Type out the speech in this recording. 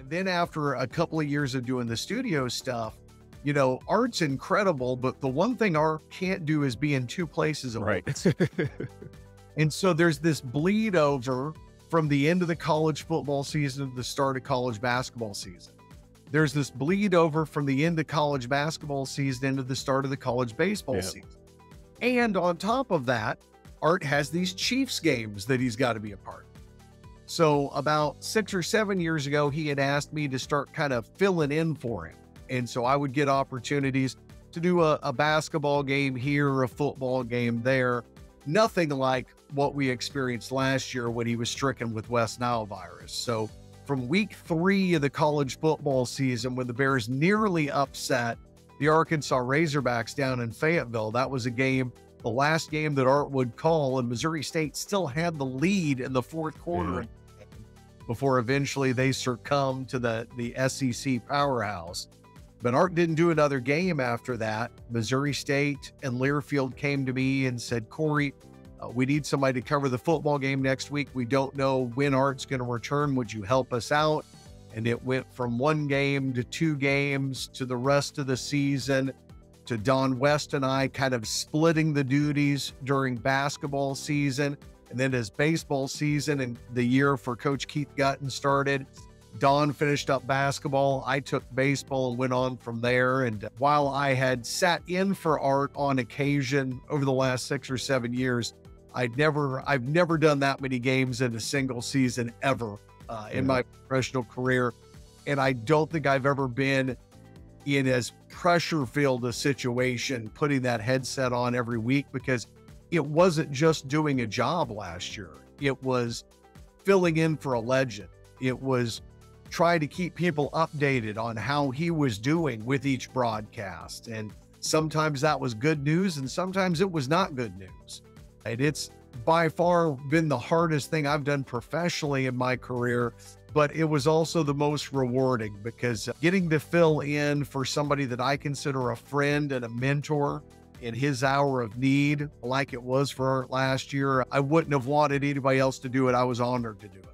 And then after a couple of years of doing the studio stuff, art's incredible, but the one thing art can't do is be in two places at Right. once. And so there's this bleed over from the end of the college football season to the start of college basketball season. There's this bleed over from the end of college basketball season into the start of the college baseball season. And on top of that, Art has these Chiefs games that he's got to be a part of. So about 6 or 7 years ago, he had asked me to start kind of filling in for him. And so I would get opportunities to do a basketball game here, a football game there. Nothing like what we experienced last year when he was stricken with West Nile virus. So from week 3 of the college football season, when the Bears nearly upset the Arkansas Razorbacks down in Fayetteville, that was a game, the last game that Art would call, and Missouri State still had the lead in the fourth quarter before eventually they succumbed to the SEC powerhouse. But Art didn't do another game after that. Missouri State and Learfield came to me and said, Corey, we need somebody to cover the football game next week. We don't know when Art's going to return. Would you help us out? And it went from 1 game to 2 games to the rest of the season, to Don West and I kind of splitting the duties during basketball season. And then as baseball season and the year for Coach Keith Gutton started, Don finished up basketball. I took baseball and went on from there. And while I had sat in for Art on occasion over the last 6 or 7 years, I've never done that many games in a single season ever in my professional career. And I don't think I've ever been in as pressure-filled a situation putting that headset on every week, because it wasn't just doing a job last year. It was filling in for a legend. It was trying to keep people updated on how he was doing with each broadcast. And sometimes that was good news and sometimes it was not good news. And it's by far been the hardest thing I've done professionally in my career, but it was also the most rewarding, because getting to fill in for somebody that I consider a friend and a mentor in his hour of need, like it was for Art last year, I wouldn't have wanted anybody else to do it. I was honored to do it.